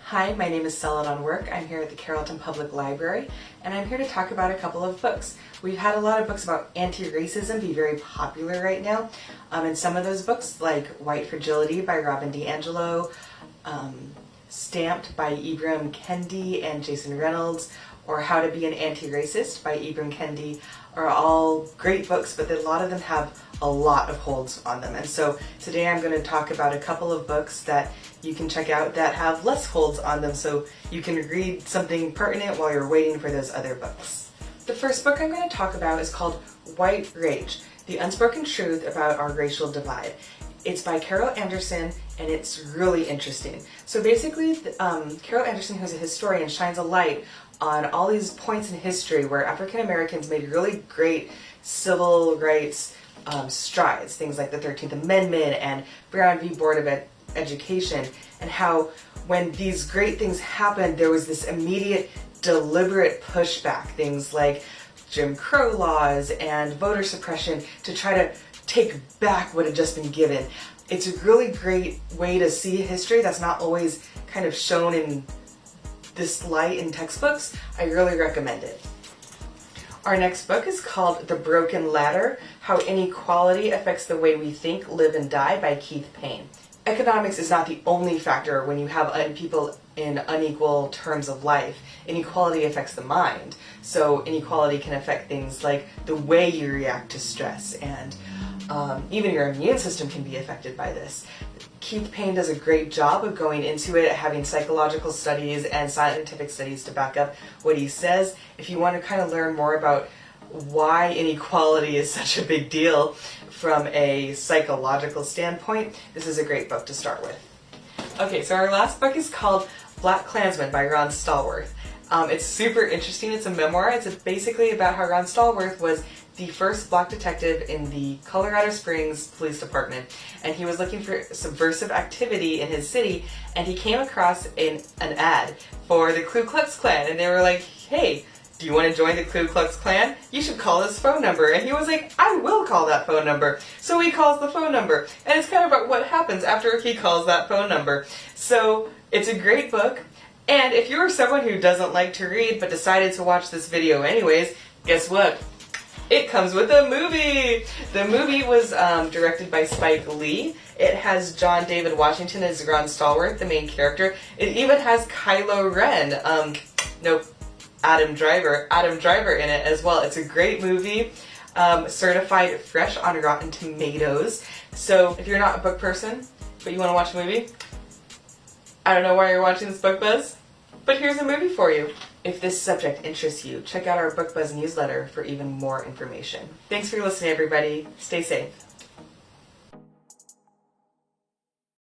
Hi, my name is Celadon Work. I'm here at the Carrollton Public Library, and I'm here to talk about a couple of books. We've had a lot of books about anti-racism be very popular right now, and some of those books, like White Fragility by Robin DiAngelo, Stamped by Ibram Kendi and Jason Reynolds, or How to Be an Anti-Racist by Ibram Kendi, are all great books, but a lot of them have a lot of holds on them. And so today I'm going to talk about a couple of books that you can check out that have less holds on them, so you can read something pertinent while you're waiting for those other books. The first book I'm going to talk about is called White Rage: The Unspoken Truth About Our Racial Divide. It's by Carol Anderson, and it's really interesting. So basically, Carol Anderson, who's a historian, shines a light on all these points in history where African Americans made really great civil rights strides, things like the 13th Amendment and Brown v. Board of Education, and how when these great things happened, there was this immediate, deliberate pushback, things like Jim Crow laws and voter suppression, to try to take back what had just been given. It's a really great way to see history that's not always kind of shown in this light in textbooks. I really recommend it. Our next book is called The Broken Ladder: How Inequality Affects the Way We Think, Live, and Die by Keith Payne. Economics is not the only factor when you have people in unequal terms of life. Inequality affects the mind. So inequality can affect things like the way you react to stress, and even your immune system can be affected by this. Keith Payne does a great job of going into it, having psychological studies and scientific studies to back up what he says. If you want to kind of learn more about why inequality is such a big deal from a psychological standpoint, this is a great book to start with. Okay, so our last book is called Klansmen by Ron Stallworth. It's super interesting. It's a memoir. It's basically about how Ron Stallworth was the first black detective in the Colorado Springs Police Department, and he was looking for subversive activity in his city, and he came across an ad for the Ku Klux Klan, and they were like, hey, do you want to join the Ku Klux Klan? You should call this phone number. And he was like, I will call that phone number. So he calls the phone number, and it's kind of about what happens after he calls that phone number. So it's a great book, and if you're someone who doesn't like to read but decided to watch this video anyways, guess what? It comes with a movie! The movie was directed by Spike Lee. It has John David Washington as Ron Stallworth, the main character. It even has Kylo Ren. Adam Driver in it as well. It's a great movie, certified fresh on Rotten Tomatoes. So if you're not a book person, but you want to watch a movie, I don't know why you're watching this Book Buzz, but here's a movie for you. If this subject interests you, check out our Book Buzz newsletter for even more information. Thanks for listening, everybody. Stay safe.